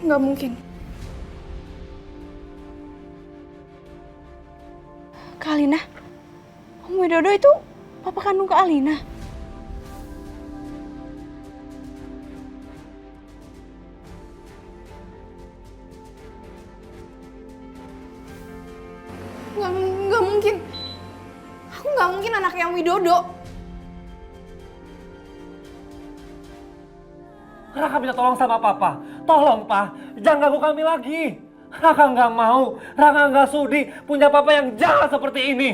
Nggak mungkin. Kak Alina? Om Widodo itu papa kandung Kak Alina? Nggak mungkin. Aku nggak mungkin anaknya Om Widodo. Raka minta tolong sama papa. Tolong, Pak. Jangan ganggu kami lagi. Raka nggak mau. Raka nggak sudi punya papa yang jahat seperti ini.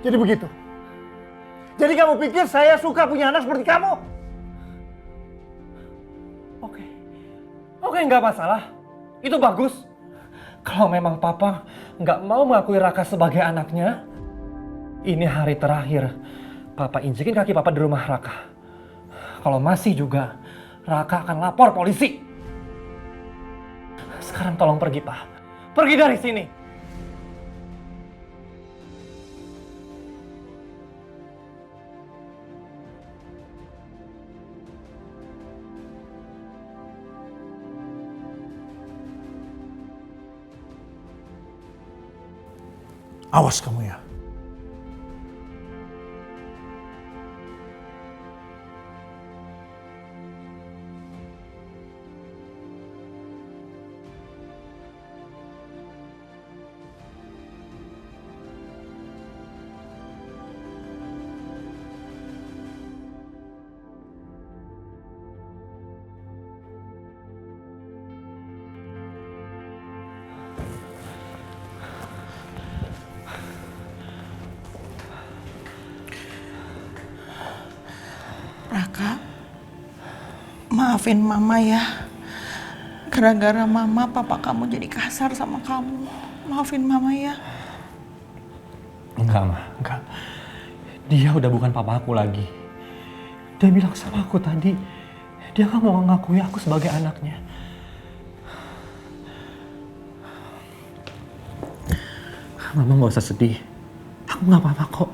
Jadi begitu. Jadi kamu pikir saya suka punya anak seperti kamu? Oke. Oke, nggak masalah. Itu bagus. Kalau memang papa nggak mau mengakui Raka sebagai anaknya, ini hari terakhir papa injekin kaki papa di rumah Raka. Kalau masih juga, Raka akan lapor polisi. Sekarang tolong pergi, Pak. Pergi dari sini. Awas kamu ya. Raka, maafin mama ya. Gara-gara mama, papa kamu jadi kasar sama kamu. Maafin mama ya. Enggak, Ma. Enggak. Dia udah bukan papa aku lagi. Dia bilang sama aku tadi, dia kan mau ngakui aku sebagai anaknya. Mama nggak usah sedih. Aku nggak apa-apa kok.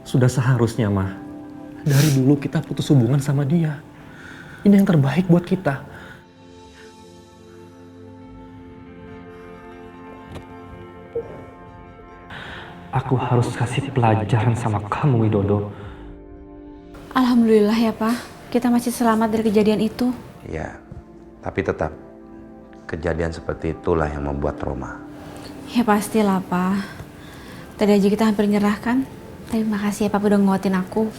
Sudah seharusnya, Ma. Dari dulu kita putus hubungan sama dia. Ini yang terbaik buat kita. Aku harus kasih pelajaran sama kamu, Widodo. Alhamdulillah ya, Pak. Kita masih selamat dari kejadian itu. Ya, tapi tetap kejadian seperti itulah yang membuat trauma. Ya pastilah, Pak. Tadi aja kita hampir nyerah kan. Tapi makasih ya, Pak, udah nguatin aku.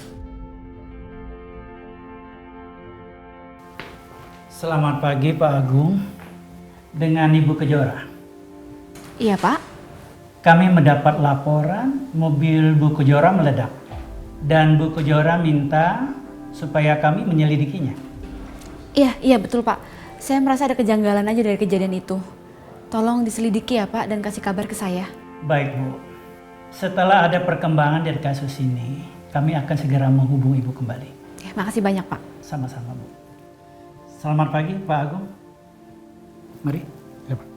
Selamat pagi Pak Agung dengan Ibu Kejora. Iya, Pak. Kami mendapat laporan mobil Bu Kejora meledak dan Bu Kejora minta supaya kami menyelidikinya. Iya betul, Pak. Saya merasa ada kejanggalan aja dari kejadian itu. Tolong diselidiki ya, Pak, dan kasih kabar ke saya. Baik Bu, setelah ada perkembangan dari kasus ini, kami akan segera menghubungi Ibu kembali. Ya, makasih banyak, Pak. Sama-sama Bu. Selamat pagi Pak Agung. Mari. Ya, Pak.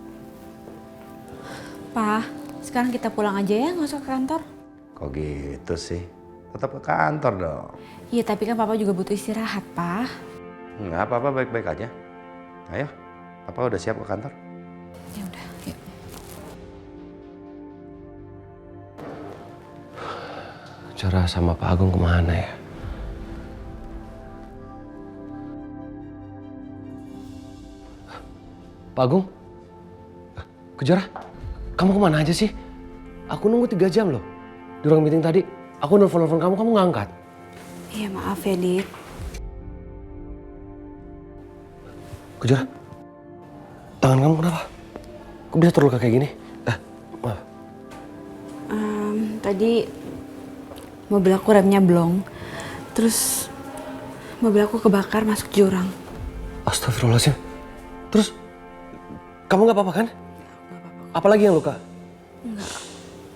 Pak, sekarang kita pulang aja ya, nggak usah ke kantor. Kok gitu sih? Tetap ke kantor dong. Iya, tapi kan Papa juga butuh istirahat, Pak. Nggak apa-apa, baik-baik aja. Ayo, Papa udah siap ke kantor? Ya udah, yuk. Cara sama Pak Agung kemana ya? Pak Agung? Kejora, kamu kemana aja sih? Aku nunggu 3 jam loh. Di ruang meeting tadi, aku nelfon kamu nggak angkat. Iya, maaf ya, Dit. Kejora, tangan kamu kenapa? Kok bisa terluka kayak gini? Maaf. Tadi mobil aku remnya blong. Terus mobil aku kebakar masuk jurang. Astagfirullahaladzim. Terus, kamu nggak apa-apa kan? Apalagi yang luka? Enggak.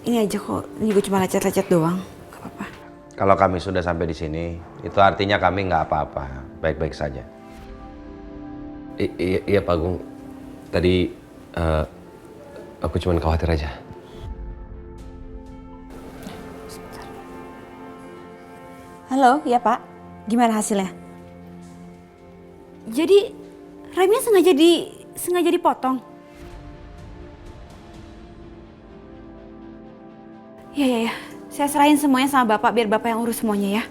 Ini aja kok. Ini gue cuma lecet-lecet doang. Gak apa-apa. Kalau kami sudah sampai di sini, itu artinya kami nggak apa-apa, baik-baik saja. Iya Pak Agung. Tadi aku cuma khawatir aja. Halo, ya Pak. Gimana hasilnya? Jadi remnya sengaja dipotong. Ya. Saya serahin semuanya sama Bapak biar Bapak yang urus semuanya ya.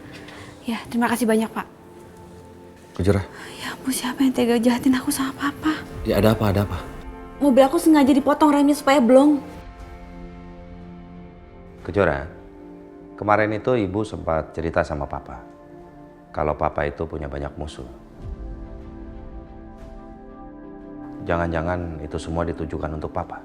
Ya, terima kasih banyak, Pak. Kejora. Ya ampun, siapa yang tega jahatin aku sama Papa? Ya ada apa, ada apa? Mobil aku sengaja dipotong remnya supaya blong. Kejora, kemarin itu ibu sempat cerita sama papa. Kalau papa itu punya banyak musuh. Jangan-jangan itu semua ditujukan untuk papa.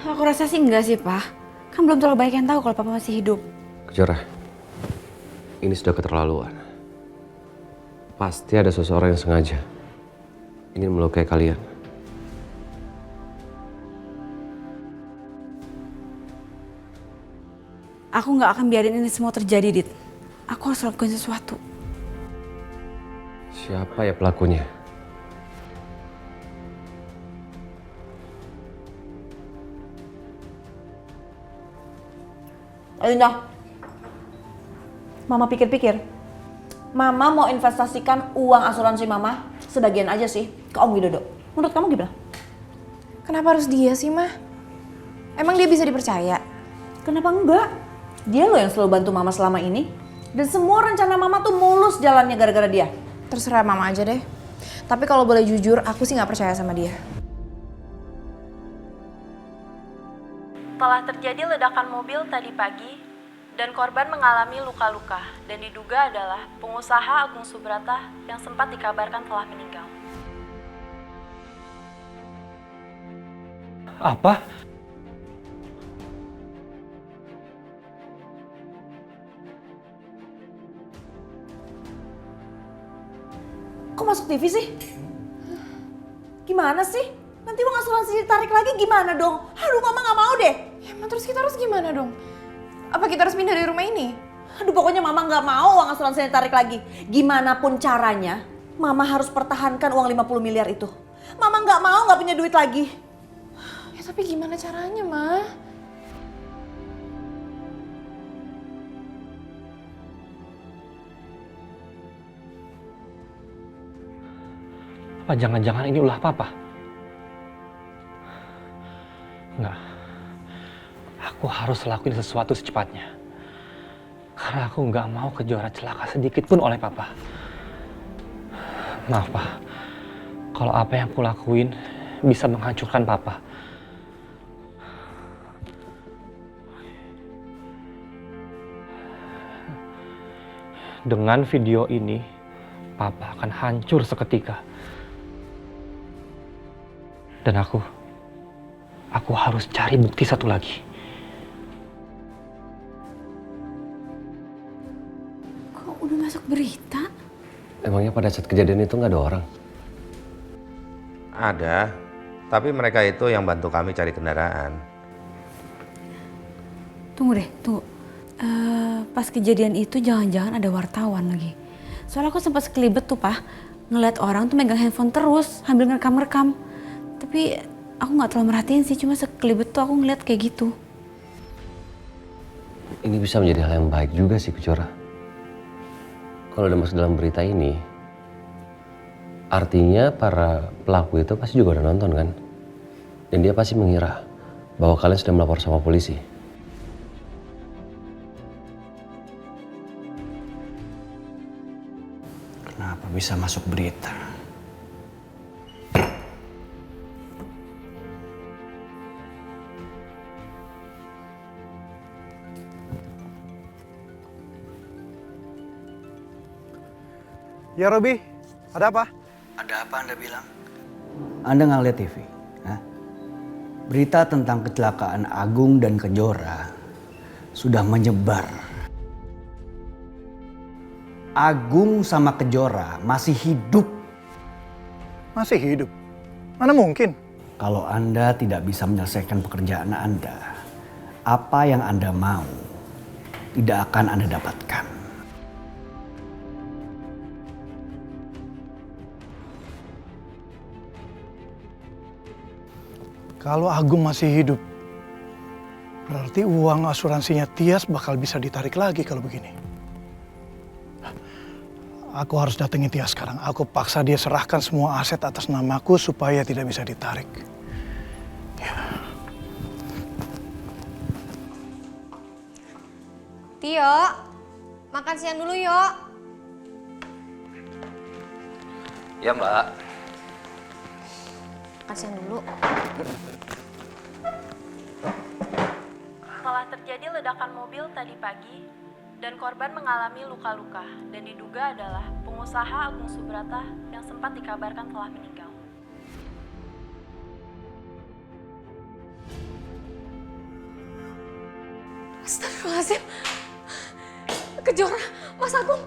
Aku rasa sih enggak sih, Pak. Kan belum terlalu banyak yang tahu kalau Papa masih hidup. Kejora, ini sudah keterlaluan. Pasti ada seseorang yang sengaja ingin melukai kalian. Aku nggak akan biarin ini semua terjadi, Dit. Aku harus lakukan sesuatu. Siapa ya pelakunya? Alinda, Mama pikir-pikir. Mama mau investasikan uang asuransi Mama sebagian aja sih ke Om Widodo. Menurut kamu gimana? Kenapa harus dia sih, Mah? Emang dia bisa dipercaya? Kenapa enggak? Dia loh yang selalu bantu Mama selama ini. Dan semua rencana Mama tuh mulus jalannya gara-gara dia. Terserah Mama aja deh. Tapi kalau boleh jujur, aku sih nggak percaya sama dia. Telah terjadi ledakan mobil tadi pagi dan korban mengalami luka-luka dan diduga adalah pengusaha Agung Subrata yang sempat dikabarkan telah meninggal. Apa? Kok masuk TV sih? Gimana sih? Nanti uang asuransi ditarik lagi gimana dong? Aduh, Mama nggak mau deh. Ya, emang terus kita harus gimana dong? Apa kita harus pindah dari rumah ini? Aduh, pokoknya Mama nggak mau uang asuransi ditarik lagi. Gimana pun caranya, Mama harus pertahankan uang 50 miliar itu. Mama nggak mau nggak punya duit lagi. Ya tapi gimana caranya, Mah? Apa jangan-jangan ini ulah papa? Enggak. Aku harus lakuin sesuatu secepatnya. Karena aku nggak mau Kejora celaka sedikit pun oleh papa. Maaf, Pak. Kalau apa yang aku lakuin bisa menghancurkan papa. Dengan video ini, papa akan hancur seketika. Dan aku harus cari bukti satu lagi. Kok udah masuk berita? Emangnya pada saat kejadian itu nggak ada orang? Ada, tapi mereka itu yang bantu kami cari kendaraan. Tunggu deh, tunggu. Pas kejadian itu jangan-jangan ada wartawan lagi. Soalnya aku sempat sekelibet tuh, Pak. Ngeliat orang tuh megang handphone terus sambil ngerekam-rekam. Tapi aku nggak terlalu merhatiin sih, cuma sekelibet tuh aku ngeliat kayak gitu. Ini bisa menjadi hal yang baik juga sih, Kejora. Kalau udah masuk dalam berita ini, artinya para pelaku itu pasti juga udah nonton kan? Dan dia pasti mengira bahwa kalian sudah melapor sama polisi. Kenapa bisa masuk berita? Ya Robi, ada apa? Ada apa Anda bilang? Anda nggak lihat TV? Hah? Berita tentang kecelakaan Agung dan Kejora sudah menyebar. Agung sama Kejora masih hidup. Masih hidup? Mana mungkin? Kalau Anda tidak bisa menyelesaikan pekerjaan Anda, apa yang Anda mau tidak akan Anda dapatkan. Kalau Agung masih hidup, berarti uang asuransinya Tias bakal bisa ditarik lagi kalau begini. Aku harus datengin dia sekarang. Aku paksa dia serahkan semua aset atas namaku supaya tidak bisa ditarik. Tio, makan siang dulu yuk. Ya Mbak. Makan siang dulu. Telah terjadi ledakan mobil tadi pagi dan korban mengalami luka-luka dan diduga adalah pengusaha Agung Subrata yang sempat dikabarkan telah meninggal. Astagfirullahaladzim. Kejora, Mas Agung.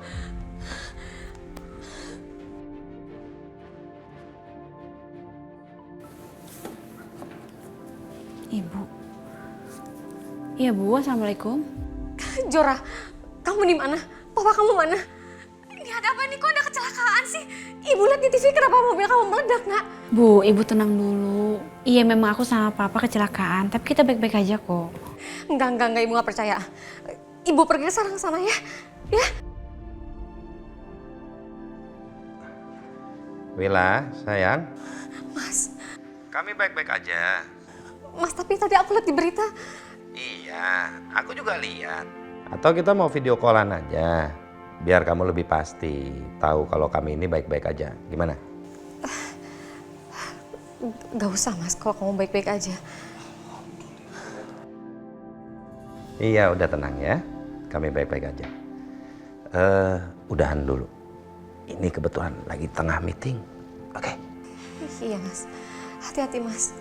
Ibu. Iya Bu, Assalamualaikum. Kejora, kamu di mana? Papa kamu mana? Ini ada apa nih? Kok ada kecelakaan sih? Ibu lihat di TV kenapa mobil kamu meledak, Nak? Bu, Ibu tenang dulu. Iya memang aku sama Papa kecelakaan, tapi kita baik-baik aja kok. Enggak, Ibu nggak percaya. Ibu pergi sekarang ke sana ya. Ya. Wila, sayang. Mas, Kami baik-baik aja. Mas tapi tadi aku lihat di berita. Iya, aku juga lihat. Atau kita mau video callan aja, biar kamu lebih pasti tahu kalau kami ini baik-baik aja. Gimana? Gak usah Mas, kalau kamu baik-baik aja. Iya, udah tenang ya. Kami baik-baik aja. Udahan dulu. Ini kebetulan lagi tengah meeting. Oke? Iya Mas, hati-hati Mas.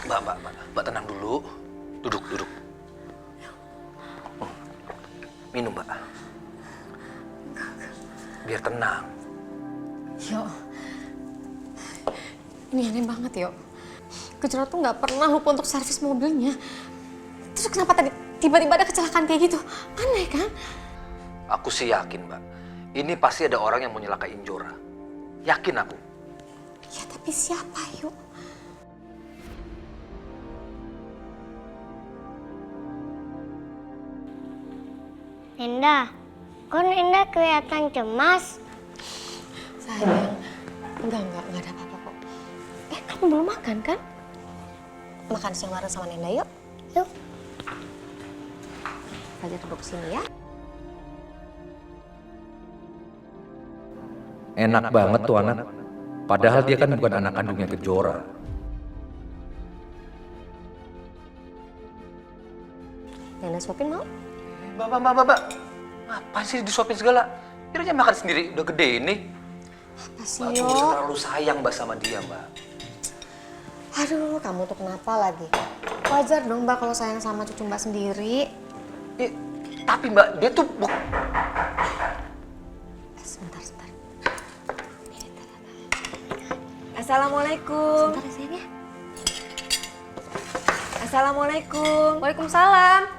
Mbak tenang dulu. Duduk. Minum, Mbak. Biar tenang. Yo, ini aneh banget yo. Kejora tuh nggak pernah lupa untuk servis mobilnya. Terus kenapa tadi tiba-tiba ada kecelakaan kayak gitu? Aneh kan? Aku sih yakin, Mbak. Ini pasti ada orang yang mau nyelakain Jora. Yakin aku. Ya tapi siapa yuk? Nenda, kok Nenda kelihatan cemas? Sayang, enggak ada apa-apa kok. Kamu belum makan kan? Makan siang bareng sama Nenda yuk. Yuk. Fajar duduk sini ya. Enak banget tuh anak. Padahal dia kan bukan anak kandungnya Kejora. Nenda suapin mau? Mbak. Apa sih disuapin segala? Dia aja makan sendiri, udah gede ini. Apa sih Mbak yo? cuma terlalu sayang Mbak sama dia, Mbak. Aduh, kamu tuh kenapa lagi? Wajar dong Mbak kalau sayang sama cucu Mbak sendiri. Tapi Mbak, dia tuh Sebentar. Assalamualaikum. Sebentar ya sayang ya. Assalamualaikum. Waalaikumsalam.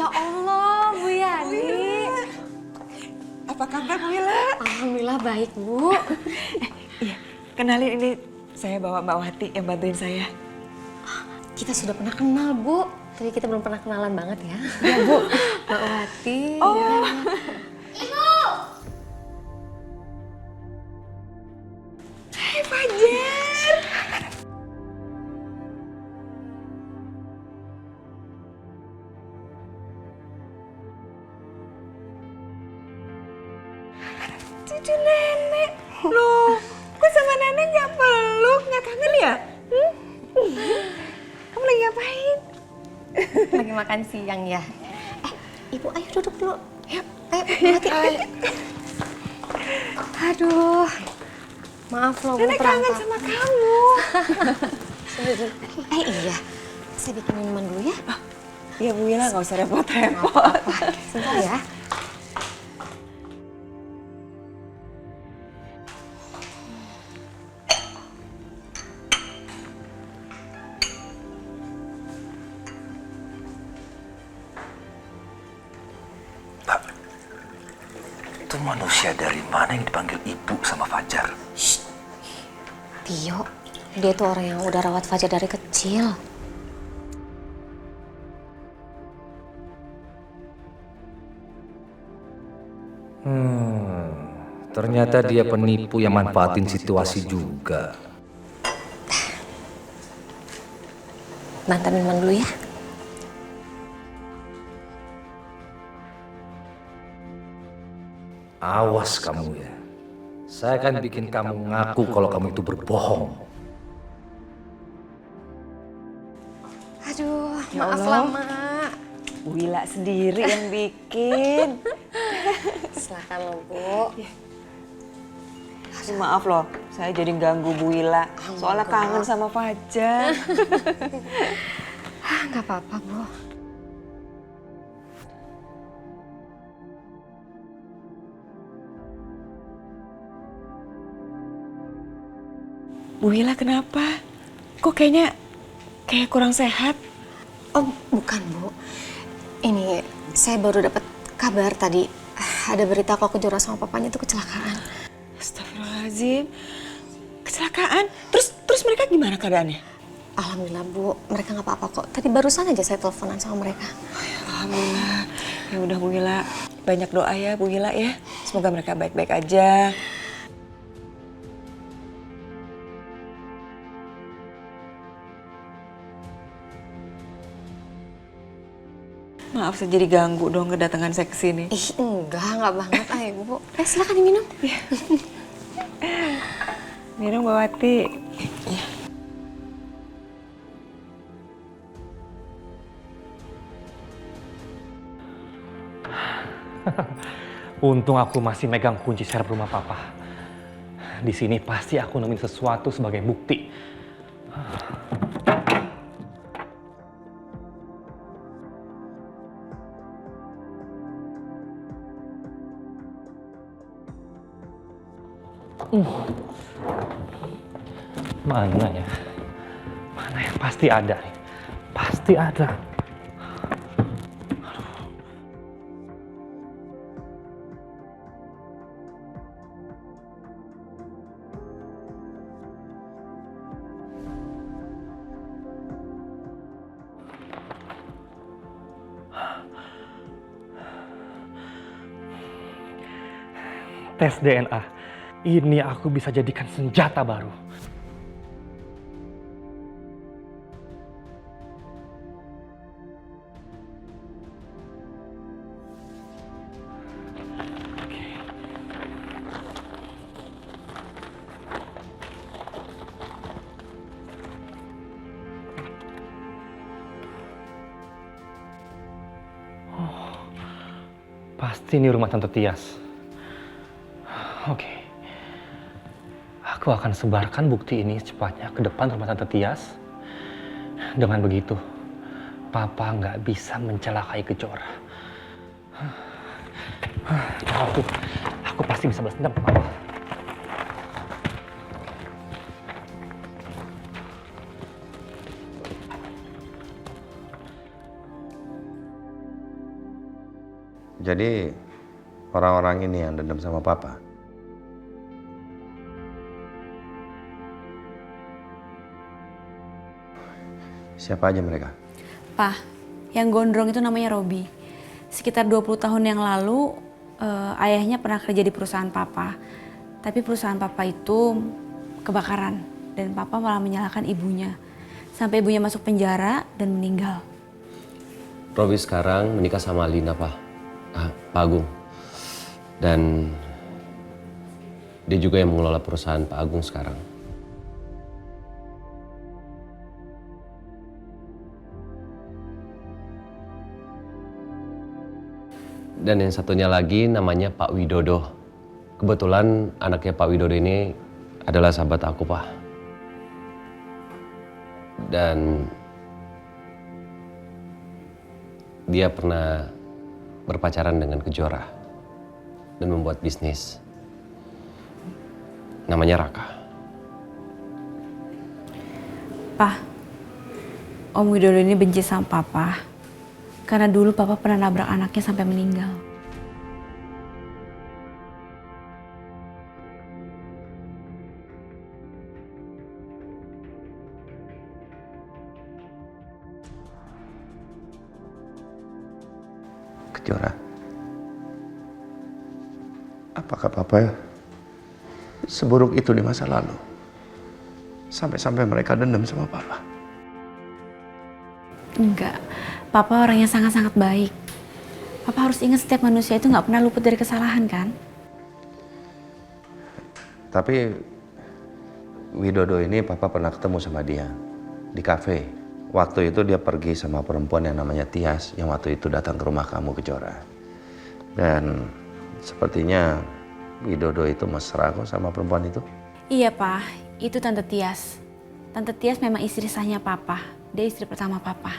Ya Allah, Bu Yani. Apa kabar Bu Wila? Alhamdulillah baik, Bu. Iya, kenalin ini saya bawa Mbak Wati yang bantuin saya. Kita sudah pernah kenal, Bu. Tapi kita belum pernah kenalan banget ya. Iya, Bu. Mbak Wati. Oh. Ya. Ibu! Hai Fajar. Cucu nenek. Loh, kok sama nenek nggak peluk? Nggak kangen ya? Kamu lagi ngapain? Lagi makan siang ya. Ibu ayo duduk dulu. Ayo, Wati. Aduh. Maaf loh, Bu. Nenek kangen sama kamu. Iya. Saya bikin minuman dulu ya. Iya Bu Wila, nggak usah repot-repot. Sebentar ya. itu manusia dari mana yang dipanggil ibu sama Fajar? Tio, Dia tuh orang yang udah rawat Fajar dari kecil. Ternyata dia penipu yang manfaatin situasi juga. Mantan teman dulu ya. Awas kamu ya. Saya akan bikin kamu ngaku kalau kamu itu berbohong. Aduh, Ya maaf Allah. lama. Bu Wila sendiri yang bikin. Silakan loh, Bu. Maaf loh, saya jadi ganggu Bu Wila. Soalnya kangen sama Fajar. Nggak apa-apa, Bu. Bu Wila kenapa? Kok kayaknya kayak kurang sehat? Oh, bukan, Bu. Ini saya baru dapat kabar tadi. Ada berita kalau Kejora sama papanya itu kecelakaan. Astagfirullahaladzim. Kecelakaan? Terus mereka gimana keadaannya? Alhamdulillah, Bu. Mereka nggak apa-apa kok. Tadi barusan aja saya teleponan sama mereka. Alhamdulillah. Ya udah Bu Wila, banyak doa ya Bu Wila ya. Semoga mereka baik-baik aja. Maaf saya jadi ganggu dong kedatangan saya ke sini. Ih, enggak banget. Ayo, Bu. Silakan diminum. Minum Mbak Wati. Untung aku masih megang kunci serep rumah papa. Di sini pasti aku nemuin sesuatu sebagai bukti. Mana ya? Mana ya? Pasti ada. Pasti ada. Tes DNA. Ini aku bisa jadikan senjata baru. Pasti ini rumah Tante Tias. Oke. Aku akan sebarkan bukti ini secepatnya ke depan rumah Tante Tias. Dengan begitu, Papa nggak bisa mencelakai Kejora. Aku pasti bisa balas dendam ke Papa. Jadi orang-orang ini yang dendam sama Papa? Siapa aja mereka? Pak, yang gondrong itu namanya Robi. Sekitar 20 tahun yang lalu, ayahnya pernah kerja di perusahaan Papa. Tapi perusahaan Papa itu kebakaran. Dan Papa malah menyalahkan ibunya. Sampai ibunya masuk penjara dan meninggal. Robi sekarang menikah sama Lina, Pak Agung. Dan dia juga yang mengelola perusahaan Pak Agung sekarang. Dan yang satunya lagi namanya Pak Widodo. Kebetulan anaknya Pak Widodo ini adalah sahabat aku, Pak. Dan dia pernah berpacaran dengan Kejora dan membuat bisnis. Namanya Raka. Pak, Om Widodo ini benci sama Papa. Karena dulu Papa pernah nabrak anaknya sampai meninggal. Kejora, apakah papa seburuk itu di masa lalu? Sampai-sampai mereka dendam sama papa? Enggak, papa orangnya sangat-sangat baik. Papa harus ingat setiap manusia itu nggak pernah luput dari kesalahan kan? Tapi Widodo ini papa pernah ketemu sama dia di kafe. Waktu itu dia pergi sama perempuan yang namanya Tias yang waktu itu datang ke rumah kamu, Kejora. Dan sepertinya Widodo itu mesra kok sama perempuan itu. Iya Pak, itu Tante Tias. Tante Tias memang istri sahnya Papa. Dia istri pertama Papa.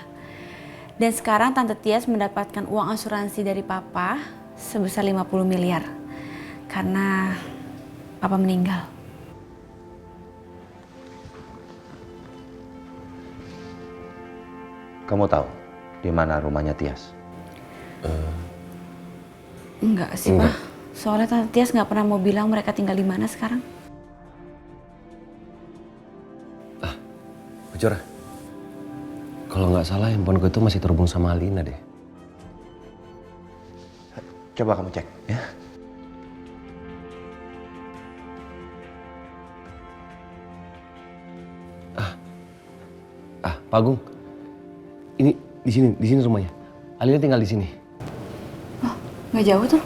Dan sekarang Tante Tias mendapatkan uang asuransi dari Papa sebesar 50 miliar. Karena Papa meninggal. Kamu tahu di mana rumahnya Tias? Enggak sih Pak. Soalnya Tante Tias nggak pernah mau bilang mereka tinggal di mana sekarang. Kejora, kalau nggak salah handphone gue itu masih terhubung sama Alina deh. Coba kamu cek ya. Pak Agung, ini di sini rumahnya. Alina tinggal di sini. Oh, nggak jauh tuh.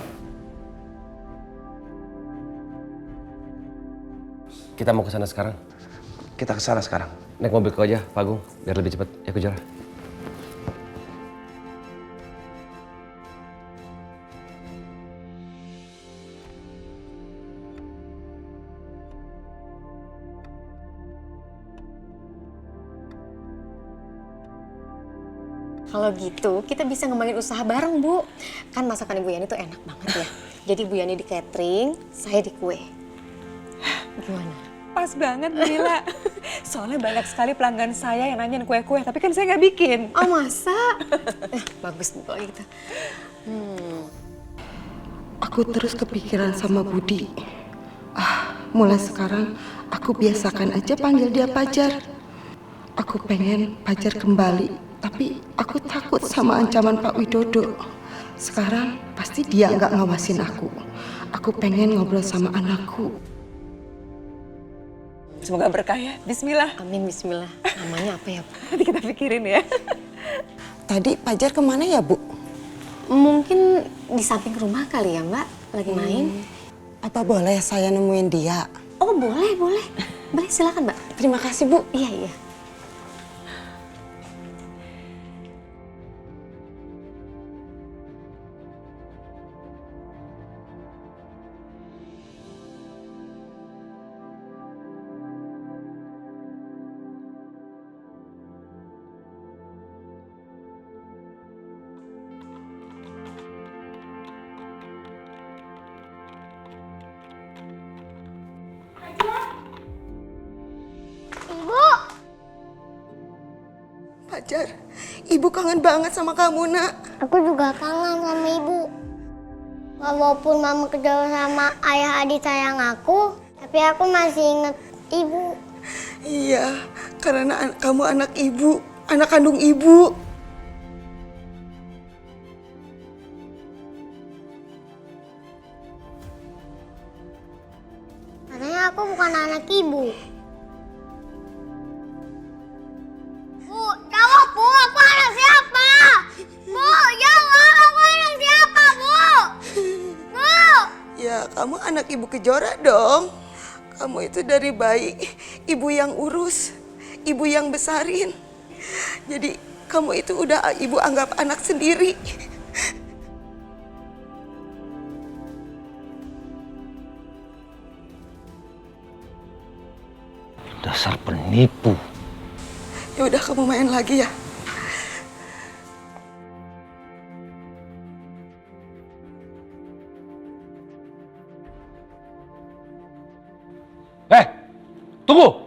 Kita mau ke sana sekarang. Kita ke sana sekarang. Naik mobilku aja, Pak Agung, biar lebih cepat. Ya, Kejora. Kalau gitu, kita bisa ngembangin usaha bareng, Bu. Kan masakan Ibu Yani tuh enak banget ya. Jadi Ibu Yani di catering, saya di kue. Gimana? Pas banget, Mila. Soalnya banyak sekali pelanggan saya yang nanyain kue-kue, tapi kan saya nggak bikin. Oh, masa? Bagus, Bu, kalau gitu. Aku terus kepikiran sama Budi. Mulai sekarang aku biasakan aja panggil dia Pajar. Aku pengen Pajar kembali, tapi aku takut sama ancaman Pak Widodo. Sekarang pasti dia nggak ngawasin aku. Aku pengen ngobrol sama anakku. Semoga berkah ya. Bismillah. Amin, bismillah. Namanya apa ya, Bu? Nanti kita pikirin ya. Tadi Pajar kemana ya, Bu? Mungkin di samping rumah kali ya, Mbak. Lagi main. Apa boleh saya nemuin dia? Oh, boleh, boleh. Boleh, silakan, Mbak. Terima kasih, Bu. Iya, iya. Pajar, Ibu kangen banget sama kamu, Nak. Aku juga kangen sama Ibu. Walaupun Mama kejauhan sama ayah adik sayang aku, tapi aku masih inget Ibu. Iya, karena kamu anak Ibu, anak kandung Ibu. Katanya aku bukan anak Ibu. Bu, jawab Bu, aku anak siapa? Bu, jawab, aku anak siapa, Bu? Bu! Ya, kamu anak Ibu Kejora dong. Kamu itu dari bayi, Ibu yang urus, Ibu yang besarin. Jadi kamu itu udah Ibu anggap anak sendiri. Dasar penipu. Ya udah kamu main lagi ya. Tunggu!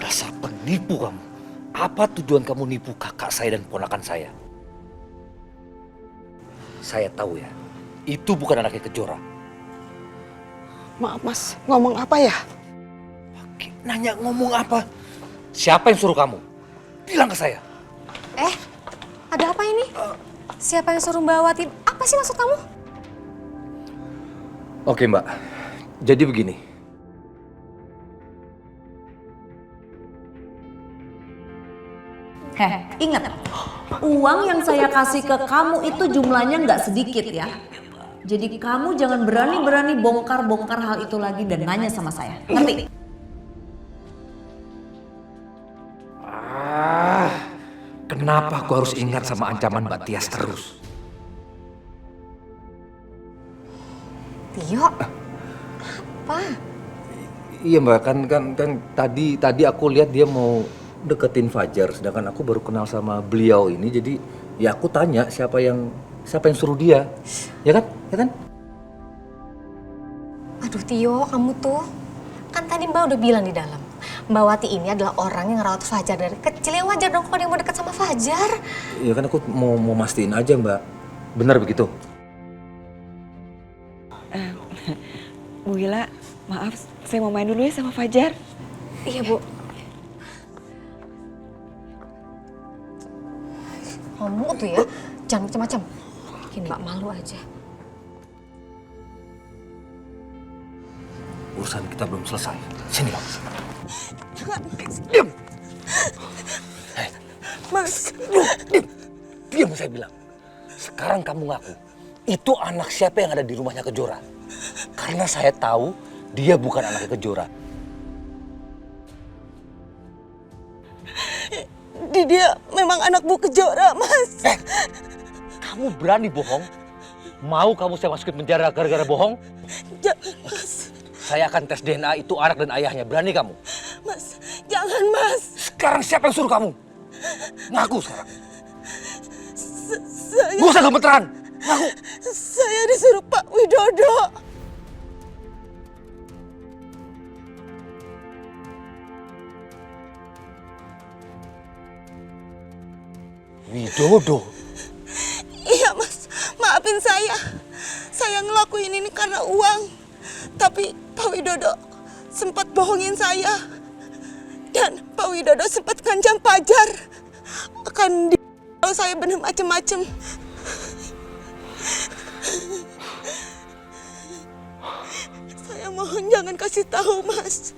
Dasar penipu kamu. Apa tujuan kamu nipu kakak saya dan ponakan saya? Saya tahu ya, itu bukan anaknya Kejora. Maaf Mas, ngomong apa ya? Nanya ngomong apa? Siapa yang suruh kamu? Bilang ke saya. Ada apa ini? Siapa yang suruh Mbak Wati? Apa sih maksud kamu? Oke Mbak, jadi begini. Ingat, uang yang saya kasih ke kamu itu jumlahnya nggak sedikit ya. Jadi kamu jangan berani-berani bongkar-bongkar hal itu lagi dan nanya sama saya. Ngerti? Kenapa aku harus ingat sama ancaman Mbak Tias terus? Tio, apa? Iya Mbak, kan tadi aku lihat dia mau deketin Fajar, sedangkan aku baru kenal sama beliau ini, jadi ya aku tanya siapa yang suruh dia, ya kan? Aduh Tio, kamu tuh kan tadi Mbak udah bilang di dalam, Mbak Wati ini adalah orang yang ngerawat Fajar dari kecil, ya wajar dong kalau dia mau deket sama Fajar. Iya kan aku mau mastiin aja Mbak, benar begitu? Bu Wila, maaf, saya mau main dulu ya sama Fajar. Iya Bu. Kamu tuh ya, jangan macam-macam. Bikin Mbak malu aja. Urusan kita belum selesai. Sini Mbak. Diam. Mas. Diam saya bilang. Sekarang kamu ngaku. Itu anak siapa yang ada di rumahnya Kejora? Karena saya tahu dia bukan anaknya Kejora. Dia memang anak Bu Kejora, Mas. Kamu berani bohong? Mau kamu saya masukin penjara gara-gara bohong? Mas. Saya akan tes DNA itu anak dan ayahnya. Berani kamu? Mas, jangan Mas. Sekarang siapa yang suruh kamu? Ngaku sekarang. Saya... Gak usah gemeteran. Ngaku. Saya disuruh Pak Widodo. Widodo? Iya Mas, maafin saya. Saya ngelakuin ini karena uang. Tapi Pak Widodo sempat bohongin saya. Dan Pak Widodo sempat ngancam Fajar. Akan kalau saya bener macem-macem. Saya mohon jangan kasih tahu Mas.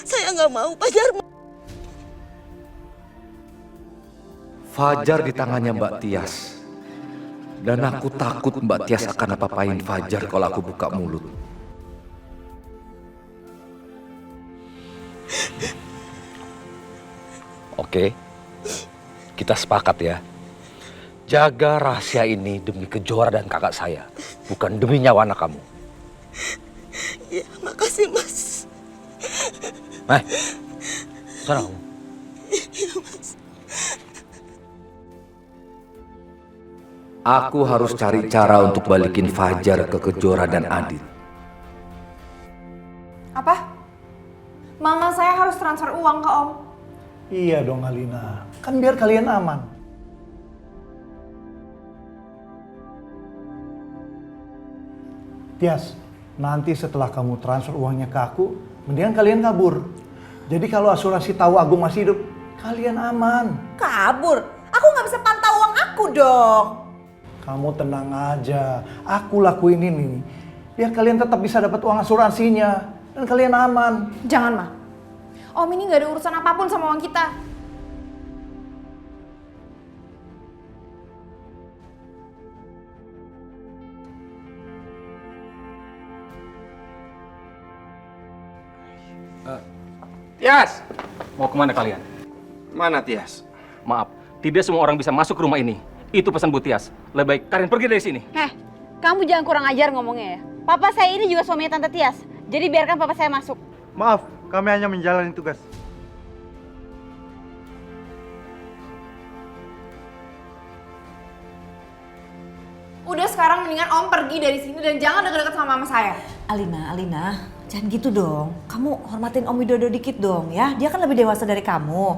Saya nggak mau Fajar. Fajar di tangannya Mbak Tias. Dan aku takut Mbak Tias akan apa-apain Fajar kalau aku buka mulut. Oke, kita sepakat ya. Jaga rahasia ini demi Kejora dan kakak saya. Bukan demi nyawa anak kamu. Ya, makasih Mas. Sana kamu. Iya Mas. Aku harus cari cara untuk balikin Fajar ke Kejora dan Adit. Apa? Mama saya harus transfer uang ke Om. Iya dong Alina, kan biar kalian aman. Tias, nanti setelah kamu transfer uangnya ke aku, mendingan kalian kabur. Jadi kalau asuransi tahu Agung masih hidup, kalian aman. Kabur? Aku nggak bisa pantau uang aku dong. Kamu tenang aja, aku lakuin ini biar kalian tetap bisa dapat uang asuransinya dan kalian aman. Jangan Ma, Om ini nggak ada urusan apapun sama uang kita. Tias! Mau kemana kalian? Mana Tias? Maaf, tidak semua orang bisa masuk ke rumah ini. Itu pesan Bu Tias. Lebih baik kalian pergi dari sini. Kamu jangan kurang ajar ngomongnya ya. Papa saya ini juga suaminya Tante Tias. Jadi biarkan papa saya masuk. Maaf, kami hanya menjalani tugas. Udah sekarang mendingan Om pergi dari sini dan jangan deket-deket sama mama saya. Alina, jangan gitu dong. Kamu hormatin Om Widodo dikit dong ya. Dia kan lebih dewasa dari kamu.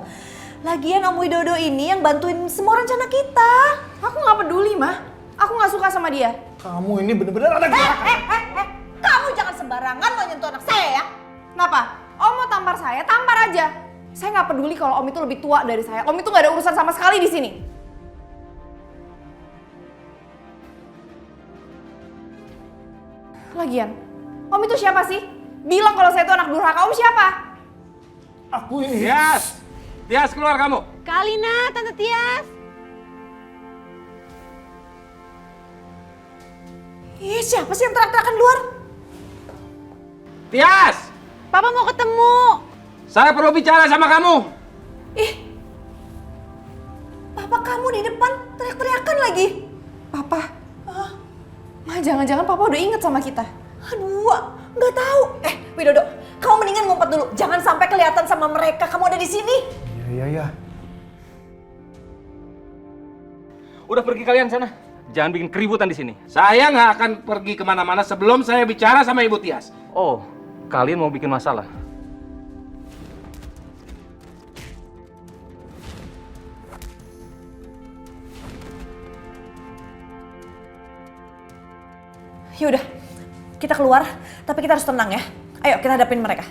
Lagian Om Widodo ini yang bantuin semua rencana kita. Aku nggak peduli, Mah. Aku nggak suka sama dia. Kamu ini bener-bener anak durhaka. Kamu jangan sembarangan lo nyentuh anak saya ya. Kenapa? Om mau tampar saya, tampar aja. Saya nggak peduli kalau Om itu lebih tua dari saya. Om itu nggak ada urusan sama sekali di sini. Lagian, Om itu siapa sih? Bilang kalau saya itu anak durhaka. Om siapa? Aku ini. Tias! Tias, keluar kamu! Kak Alina, Tante Tias. Ih, siapa sih yang teriak-teriakan luar? Tias! Papa mau ketemu. Saya perlu bicara sama kamu. Ih, papa kamu di depan teriak-teriakan lagi. Papa? Ma, jangan-jangan papa udah inget sama kita. Aduh, nggak tahu. Widodo, kamu mendingan ngumpet dulu. Jangan sampai kelihatan sama mereka kamu ada di sini. Iya. Udah pergi kalian sana. Jangan bikin keributan di sini. Saya nggak akan pergi kemana-mana sebelum saya bicara sama Ibu Tias. Oh, kalian mau bikin masalah? Yaudah, kita keluar. Tapi kita harus tenang ya. Ayo kita hadapin mereka.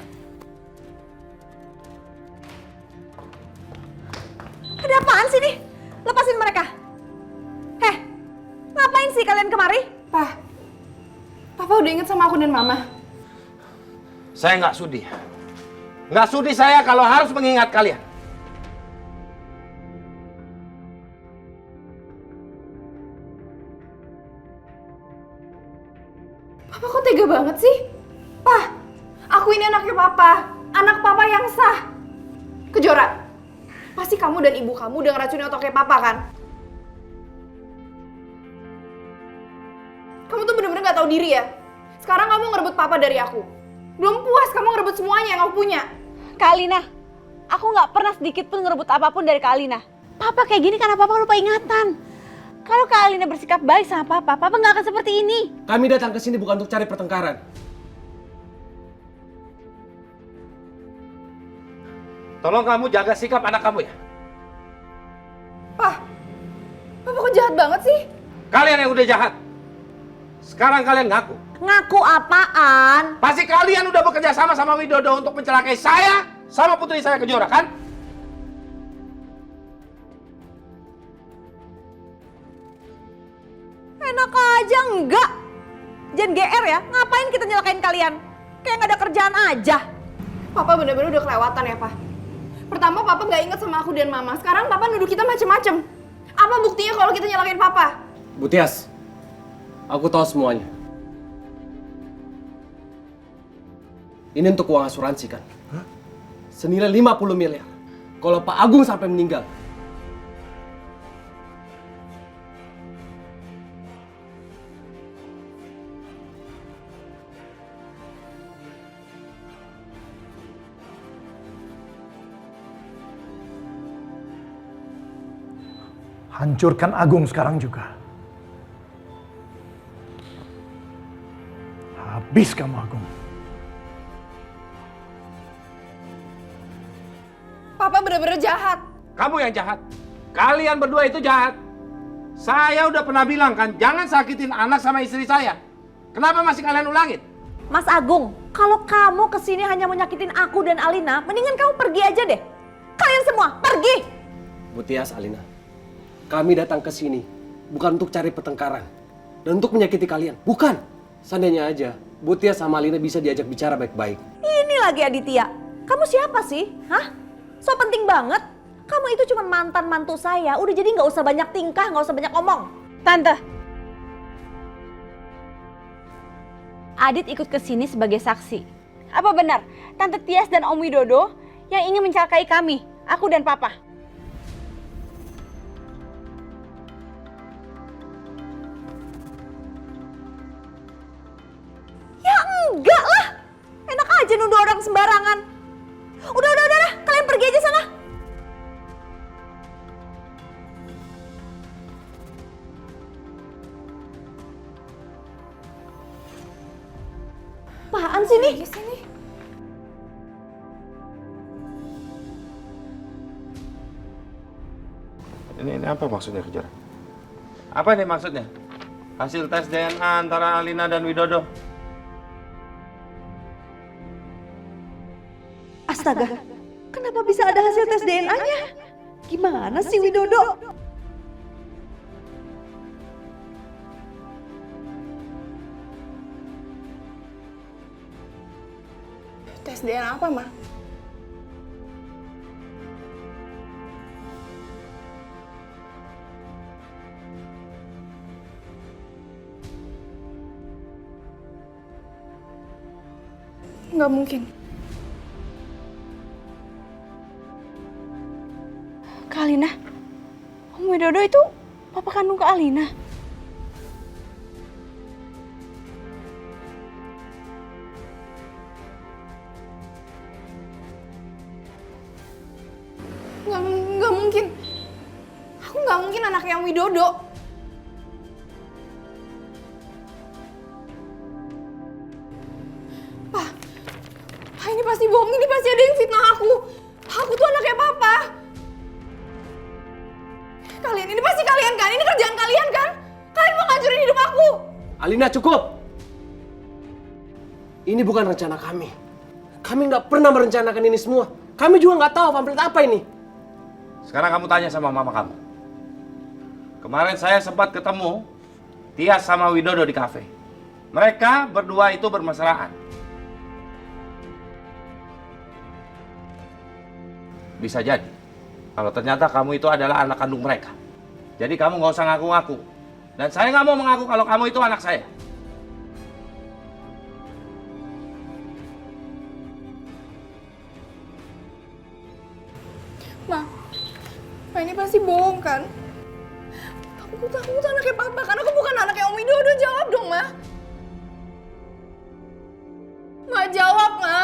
Ada apaan sih nih? Lepasin mereka. Ngapain sih kalian kemari? Papa udah inget sama aku dan Mama. Saya nggak sudi. Nggak sudi saya kalau harus mengingat kalian. Papa kok tega banget sih? Aku ini anaknya Papa. Anak Papa yang sah. Kejora, pasti kamu dan ibu kamu udah ngeracunin otaknya Papa kan? Kamu tuh bener-bener gak tahu diri ya? Sekarang kamu ngerebut Papa dari aku. Belum puas kamu ngerebut semuanya yang aku punya. Kak Alina, aku nggak pernah sedikit pun ngerebut apapun dari Kak Alina. Papa kayak gini karena Papa lupa ingatan. Kalau Kak Alina bersikap baik sama Papa, Papa nggak akan seperti ini. Kami datang ke sini bukan untuk cari pertengkaran. Tolong kamu jaga sikap anak kamu ya. Papa kok jahat banget sih? Kalian yang udah jahat. Sekarang kalian ngaku. Ngaku apaan? Pasti kalian udah bekerja sama sama Widodo untuk mencelakai saya sama putri saya Kejora, kan? Enak aja enggak. Jangan GR ya. Ngapain kita nyelakain kalian? Kayak nggak ada kerjaan aja. Papa bener-bener udah kelewatan ya, Pak. Pertama Papa nggak inget sama aku dan Mama. Sekarang Papa nuduh kita macem-macem. Apa buktinya kalau kita nyelakain Papa? Bu Tias, aku tahu semuanya. Ini untuk uang asuransi kan? Senilai 50 miliar. Kalau Pak Agung sampai meninggal. Hancurkan Agung sekarang juga. Habis kamu Agung. Papa bener-bener jahat. Kamu yang jahat. Kalian berdua itu jahat. Saya udah pernah bilang kan, jangan sakitin anak sama istri saya. Kenapa masih kalian ulangin? Mas Agung, kalau kamu kesini hanya mau nyakitin aku dan Alina, mendingan kamu pergi aja deh. Kalian semua, pergi! Bu Tias, Alina, kami datang ke sini bukan untuk cari pertengkaran dan untuk menyakiti kalian. Bukan. Seandainya aja, Bu Tias sama Alina bisa diajak bicara baik-baik. Ini lagi Aditya. Kamu siapa sih? Hah? So penting banget. Kamu itu cuma mantan mantu saya. Udah jadi nggak usah banyak tingkah, nggak usah banyak ngomong. Tante, Adit ikut ke sini sebagai saksi. Apa benar Tante Tias dan Om Widodo yang ingin mencelakai kami, aku dan Papa? Ya enggak lah. Enak aja nuduh orang sembarangan. Udah, kalian pergi aja sana. Apaan sih nih? Ini apa maksudnya Kejora? Apa nih maksudnya? Hasil tes DNA antara Alina dan Widodo. Astaga, kenapa bisa ada hasil tes DNA-nya? Gimana sih Widodo? Tes DNA apa, Ma? Nggak mungkin. Kak Alina? Om Widodo itu papa kandung Kak Alina? Nggak mungkin. Aku nggak mungkin anaknya Om Widodo. Pak, ini pasti bohong. Ini pasti ada yang fitnah aku. Aku tuh anaknya papa. Kalian, ini pasti kalian kan? Ini kerjaan kalian kan? Kalian mau ngancurin hidup aku. Alina, cukup! Ini bukan rencana kami. Kami nggak pernah merencanakan ini semua. Kami juga nggak tahu pamflet apa ini. Sekarang kamu tanya sama mama kamu. Kemarin saya sempat ketemu Tias sama Widodo di kafe. Mereka berdua itu bermesraan. Bisa jadi kalau ternyata kamu itu adalah anak kandung mereka. Jadi kamu nggak usah ngaku-ngaku. Dan saya nggak mau mengaku kalau kamu itu anak saya. Ma, ini pasti bohong kan? Aku tuh anaknya papa kan? Aku bukan anaknya Om Widodo. Jawab dong, Ma. Ma, jawab, Ma.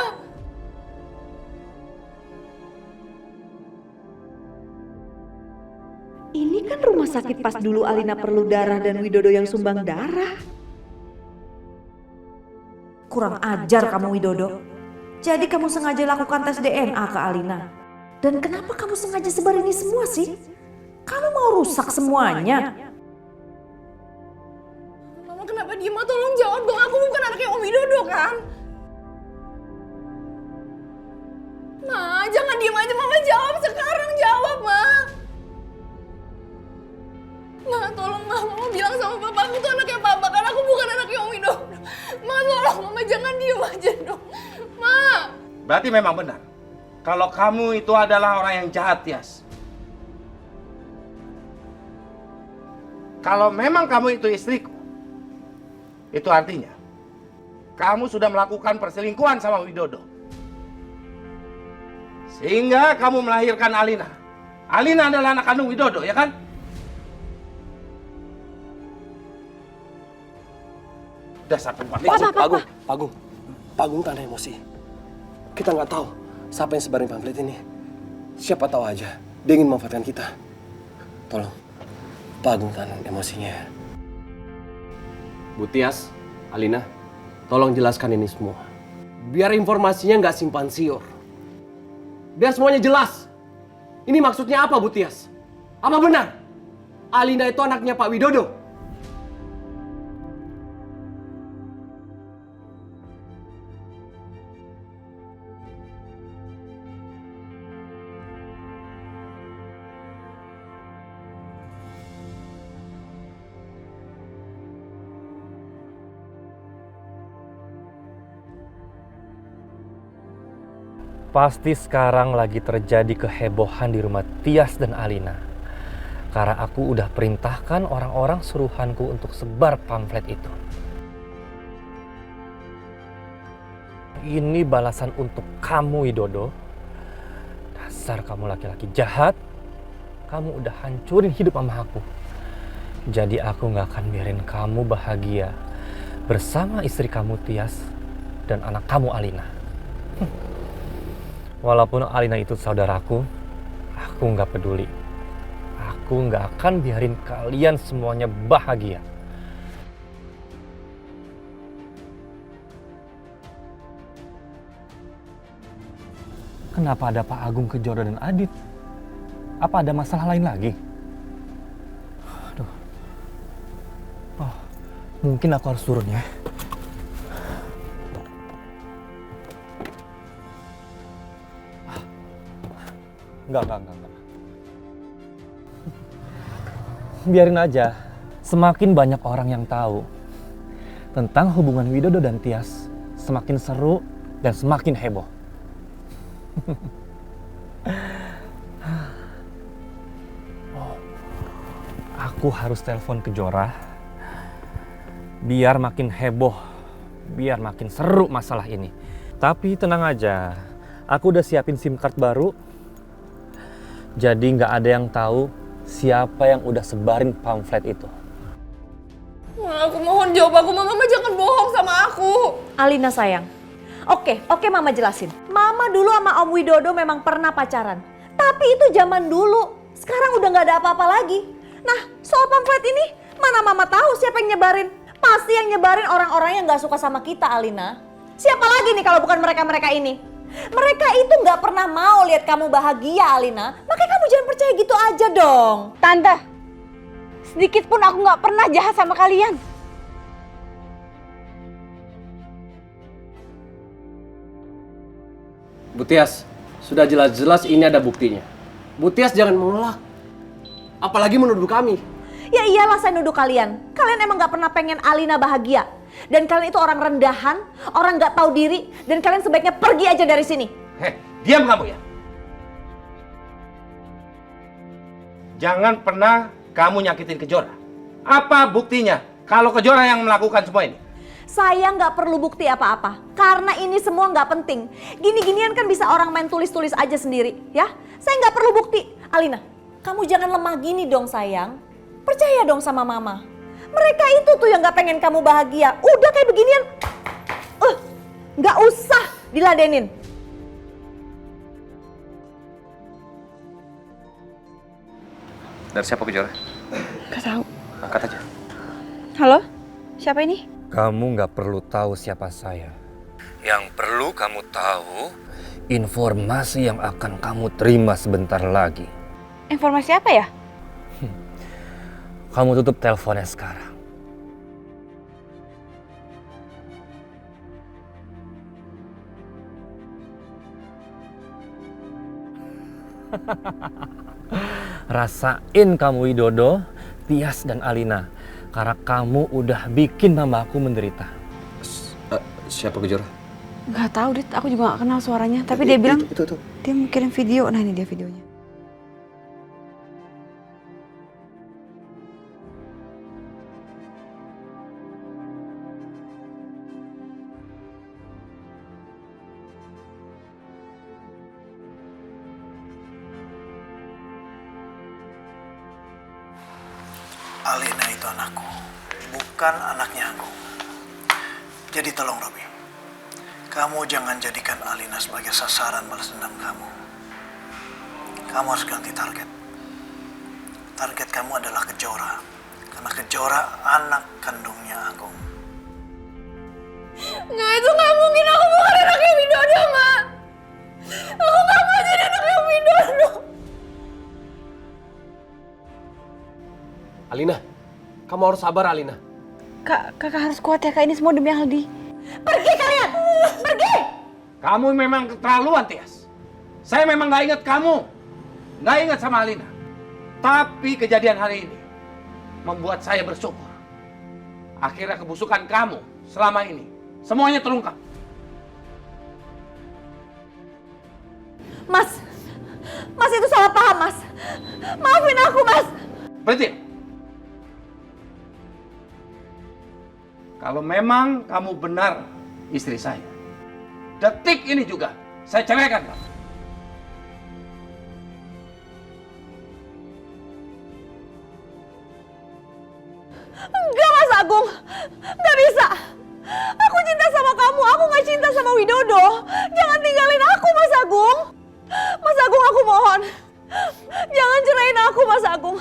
Ini kan rumah sakit pas dulu Alina perlu darah dan Widodo yang sumbang darah. Kurang ajar kamu, Widodo. Jadi kamu sengaja lakukan tes DNA ke Alina. Dan kenapa kamu sengaja sebar ini semua sih? Kamu mau rusak semuanya. Mama kenapa diem? Ma, tolong jawab dong. Aku bukan anaknya Om Widodo kan? Ma, jangan diem aja. Mama jawab sekarang. Jawab, Ma. Ma, tolong, Ma. Mama bilang sama papa aku tuh anaknya papa kan? Aku bukan anaknya Om Widodo. Ma, tolong. Mama jangan diem aja dong. Ma. Berarti memang benar. Kalau kamu itu adalah orang yang jahat, Tias. Kalau memang kamu itu istriku, itu artinya kamu sudah melakukan perselingkuhan sama Widodo. Sehingga kamu melahirkan Alina. Alina adalah anak kandung Widodo, ya kan? Dasar perempuan. Pagung tahan emosi. Kita nggak tahu siapa yang sebarin pamflet ini. Siapa tahu aja dia ingin memanfaatkan kita. Tolong, Pagung tahan emosinya. Bu Tias, Alina, tolong jelaskan ini semua. Biar informasinya nggak simpan siur. Biar semuanya jelas. Ini maksudnya apa, Bu Tias? Apa benar Alina itu anaknya Pak Widodo? Pasti sekarang lagi terjadi kehebohan di rumah Tias dan Alina. Karena aku udah perintahkan orang-orang suruhanku untuk sebar pamflet itu. Ini balasan untuk kamu, Widodo. Dasar kamu laki-laki jahat. Kamu udah hancurin hidup mama aku. Jadi aku gak akan biarin kamu bahagia bersama istri kamu Tias dan anak kamu Alina. Walaupun Alina itu saudaraku, aku nggak peduli. Aku nggak akan biarin kalian semuanya bahagia. Kenapa ada Pak Agung Kejora dan Adit? Apa ada masalah lain lagi? Aduh. Oh, mungkin aku harus turun ya. Enggak. Biarin aja. Semakin banyak orang yang tahu tentang hubungan Widodo dan Tias, semakin seru dan semakin heboh. Aku harus telepon Kejora biar makin heboh, biar makin seru masalah ini. Tapi tenang aja, aku udah siapin SIM card baru. Jadi nggak ada yang tahu siapa yang udah sebarin pamflet itu. Ma, aku mohon jawab aku, Mama jangan bohong sama aku. Alina sayang, oke Mama jelasin. Mama dulu sama Om Widodo memang pernah pacaran. Tapi itu zaman dulu, sekarang udah gak ada apa-apa lagi. Nah, soal pamflet ini, mana Mama tahu siapa yang nyebarin? Pasti yang nyebarin orang-orang yang gak suka sama kita, Alina. Siapa lagi nih kalau bukan mereka-mereka ini? Mereka itu gak pernah mau lihat kamu bahagia, Alina. Makanya kamu jangan percaya gitu aja dong. Tante, sedikit pun aku gak pernah jahat sama kalian. Bu Tias, sudah jelas-jelas ini ada buktinya. Bu Tias jangan mengelak. Apalagi menuduh kami. Ya iyalah saya nuduh kalian. Kalian emang gak pernah pengen Alina bahagia. Dan kalian itu orang rendahan, orang gak tahu diri. Dan kalian sebaiknya pergi aja dari sini. Heh, diam kamu ya. Jangan pernah kamu nyakitin Kejora. Apa buktinya kalau Kejora yang melakukan semua ini? Saya nggak perlu bukti apa-apa. Karena ini semua nggak penting. Gini-ginian kan bisa orang main tulis-tulis aja sendiri. Ya, saya nggak perlu bukti. Alina, kamu jangan lemah gini dong sayang. Percaya dong sama Mama. Mereka itu tuh yang nggak pengen kamu bahagia. Udah kayak beginian, nggak usah diladenin. Dari siapa Kejora? Gak tahu. Angkat aja. Halo? Siapa ini? Kamu nggak perlu tahu siapa saya. Yang perlu kamu tahu informasi yang akan kamu terima sebentar lagi. Informasi apa ya? Kamu tutup teleponnya sekarang. Rasain kamu Widodo, Tias dan Alina. Karena kamu udah bikin mamaku menderita. Siapa Kejora? Gak tahu, Dit. Aku juga gak kenal suaranya. Tapi dia bilang dia mau kirim video. Nah, ini dia videonya. Alina itu anakku, bukan anaknya aku. Jadi tolong Robi, kamu jangan jadikan Alina sebagai sasaran balas dendam kamu. Kamu harus ganti target. Target kamu adalah Kejora, karena Kejora anak kandungnya Agung. Nggak, itu nggak mungkin. Aku bukan anaknya Widodo, Ma. Aku nggak mau jadi anaknya Widodo. Alina, kamu harus sabar Alina. Kakak harus kuat ya, Kak. Ini semua demi Aldi. Pergi kalian! Pergi! Kamu memang keterlaluan, Tias. Saya memang gak ingat kamu. Gak ingat sama Alina. Tapi kejadian hari ini membuat saya bersyukur. Akhirnya kebusukan kamu selama ini semuanya terungkap. Mas itu salah paham, Mas. Maafin aku, Mas. Berhenti. Kalau memang kamu benar istri saya, detik ini juga saya ceraikan kamu. Enggak, Mas Agung. Enggak bisa. Aku cinta sama kamu. Aku gak cinta sama Widodo. Jangan tinggalin aku, Mas Agung. Mas Agung, aku mohon. Jangan cerain aku, Mas Agung.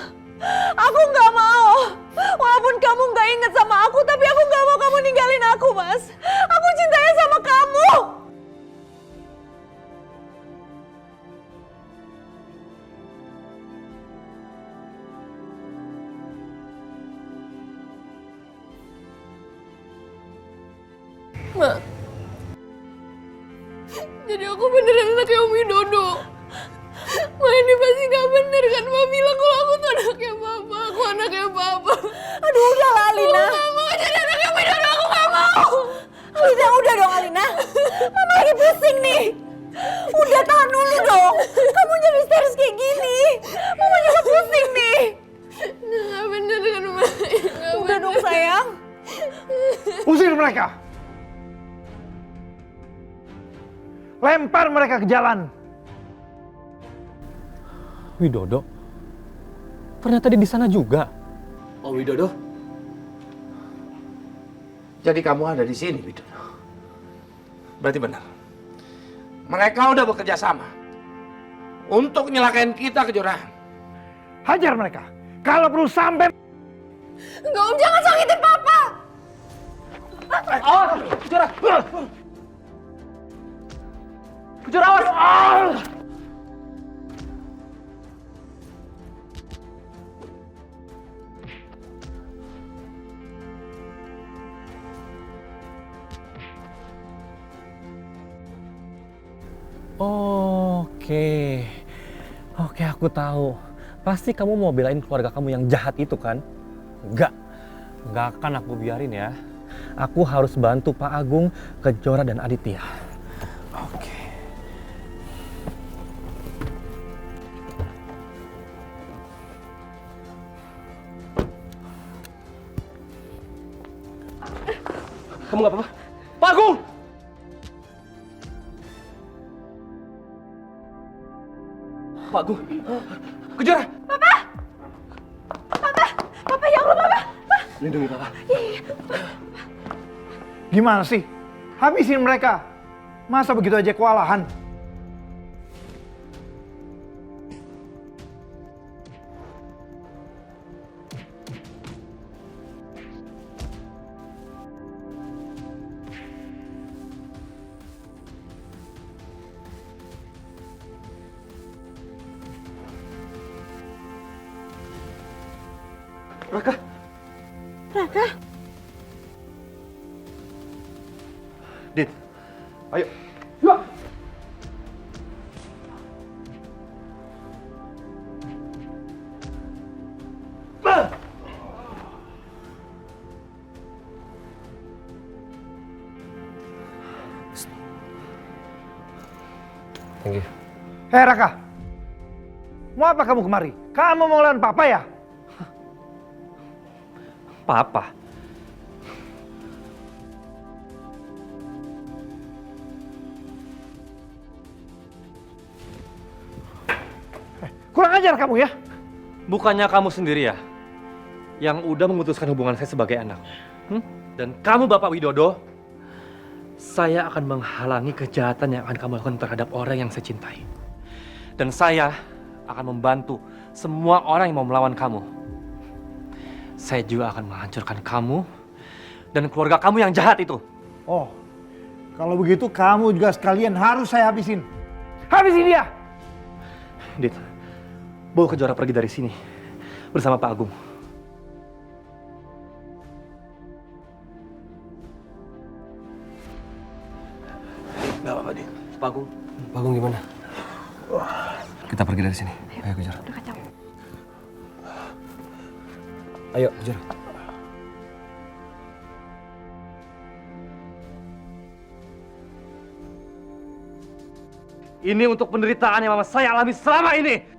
Aku gak mau. Walaupun kamu gak inget sama aku, tapi aku gak mau kamu ninggalin aku, Mas. Aku cintanya sama kamu. Ma, jadi aku beneran anaknya Om Widodo. Ma, ini pasti gak bener kan? Ma bilang kalau aku tuh anaknya Papa. Aku anaknya Papa. Aduh, udahlah Alina. Aku gak mau jadi anaknya Om Widodo. Aku gak mau. Alina, Udah dong Alina. Mama lagi pusing nih. Udah tahan dulu dong. Kamu jadi histeris kayak gini. Mama juga pusing nih. Nggak bener kan, Ma? Udah dong sayang. Usir mereka. Lempar mereka ke jalan. Widodo, ternyata dia di sana juga. Oh Widodo, jadi kamu ada di sini Widodo. Berarti benar. Mereka udah bekerja sama untuk nyelakain kita kejorahan. Hajar mereka. Kalau perlu sampai... Enggak, Om, jangan sakitin Papa. Awas, Kejora. Kejora, awas. Oke, aku tahu. Pasti kamu mau belain keluarga kamu yang jahat itu kan? Enggak akan aku biarin ya. Aku harus bantu Pak Agung, Kejora, dan Aditya. Oke. Kamu nggak apa-apa? Pak Agung! Pak Agung! Kejora! Papa ya Allah Papa. Lindungi Papa. Gimana sih? Habisin mereka. Masa begitu aja kewalahan? Raka! Raka? Dit, ayo. Yuk! Thank you. Hei Raka, mau apa kamu kemari? Kamu mau lawan Papa ya? Papa? Kurang ajar kamu ya? Bukannya kamu sendiri ya yang udah memutuskan hubungan saya sebagai anak? Dan kamu Bapak Widodo, saya akan menghalangi kejahatan yang akan kamu lakukan terhadap orang yang saya cintai. Dan saya akan membantu semua orang yang mau melawan kamu. Saya juga akan menghancurkan kamu dan keluarga kamu yang jahat itu. Oh, kalau begitu kamu juga sekalian harus saya habisin. Habisin dia! Dit, bawa Kejora pergi dari sini bersama Pak Agung. Gak apa-apa, Dit. Pak Agung. Pak Agung gimana? Kita pergi dari sini. Ayo, Kejora. Udah kacau. Ayo, Kejora. Ini untuk penderitaan yang mama saya alami selama ini.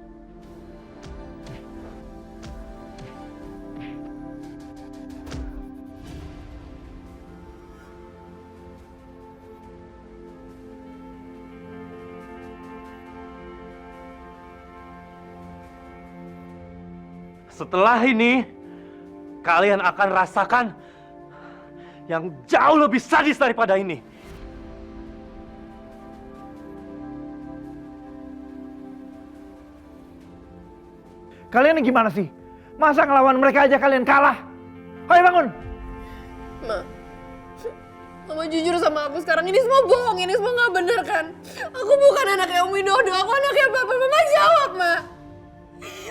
Setelah ini, kalian akan rasakan yang jauh lebih sadis daripada ini. Kalian ini gimana sih? Masa ngelawan mereka aja kalian kalah? Ayo bangun! Ma, Mama jujur sama aku sekarang, ini semua bohong, ini semua nggak bener kan? Aku bukan anaknya Om Widodo, aku anaknya Papa. Mama jawab, Ma.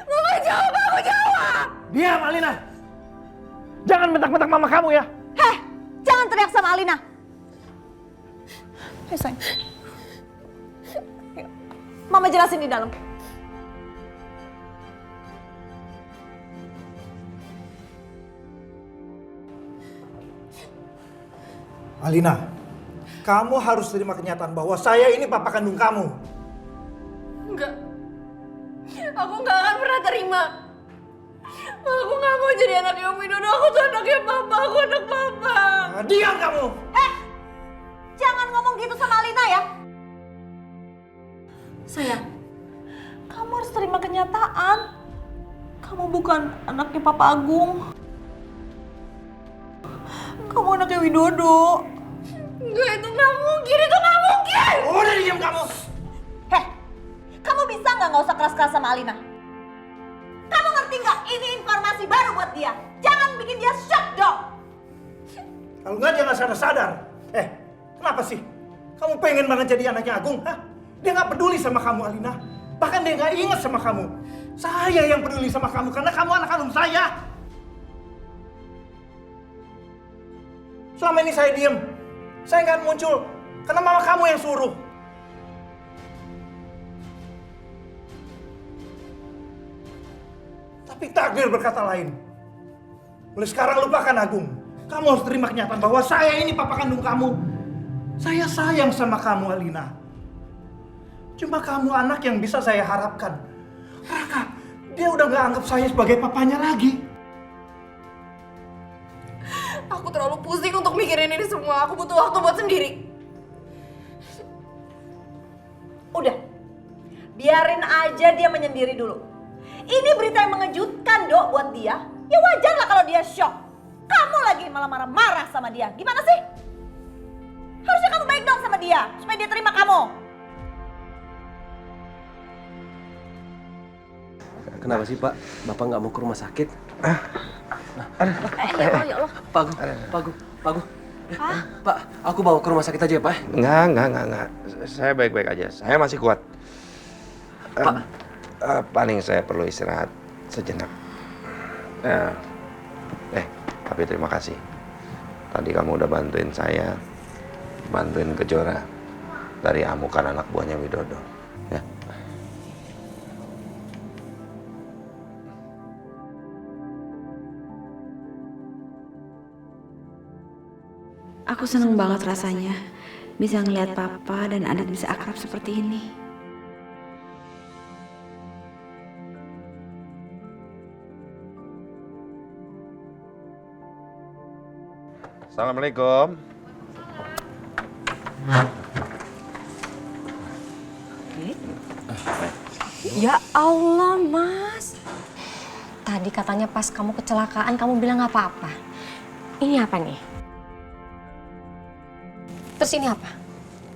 Mama jawab, aku jawab! Diam, Alina! Jangan bentak-bentak mama kamu ya! Heh, jangan teriak sama Alina. Hei sayang. Mama jelasin di dalam. Alina, Kamu harus terima kenyataan bahwa saya ini papa kandung kamu. Enggak. Aku nggak akan pernah terima. Aku nggak mau jadi anaknya Om Widodo. Aku tuh anaknya papa. Aku anak papa. Nah, diam kamu. Jangan ngomong gitu sama Alina ya. Sayang, kamu harus terima kenyataan. Kamu bukan anaknya Papa Agung. Kamu anaknya Widodo. Enggak, itu nggak mungkin. Itu nggak mungkin. Udah diam kamu. Kamu bisa nggak usah keras-keras sama Alina? Kamu ngerti nggak? Ini informasi baru buat dia. Jangan bikin dia shock dong. Kalau nggak dia nggak sadar-sadar. Kenapa sih? Kamu pengen banget jadi anaknya Agung? Hah? Dia nggak peduli sama kamu, Alina. Bahkan dia nggak ingat sama kamu. Saya yang peduli sama kamu karena kamu anak kandung saya. Selama ini saya diem. Saya nggak muncul karena mama kamu yang suruh. Tapi takdir berkata lain. Mulai sekarang lupakan Agung. Kamu harus terima kenyataan bahwa saya ini papa kandung kamu. Saya sayang sama kamu, Alina. Cuma kamu anak yang bisa saya harapkan. Raka, dia udah gak anggap saya sebagai papanya lagi. Aku terlalu pusing untuk mikirin ini semua. Aku butuh waktu buat sendiri. Udah, biarin aja dia menyendiri dulu. Ini berita yang mengejutkan, Dok, buat dia. Ya wajar lah kalau dia shock. Kamu lagi malah marah-marah sama dia. Gimana sih? Harusnya kamu baik dong sama dia, supaya dia terima kamu. Kenapa sih Pak? Bapak nggak mau ke rumah sakit? Ya Allah. Pak Gu. Pak, aku bawa ke rumah sakit aja ya Pak? Enggak. Saya baik-baik aja. Saya masih kuat. Pak. Paling saya perlu istirahat sejenak. Tapi terima kasih. Tadi kamu udah bantuin saya, bantuin Kejora dari amukan anak buahnya Widodo. Ya. Aku seneng banget rasanya bisa ngelihat papa dan Adit bisa akrab seperti ini. Assalamualaikum. Ya Allah, Mas. Tadi katanya pas kamu kecelakaan kamu bilang nggak apa-apa. Ini apa nih? Terus ini apa?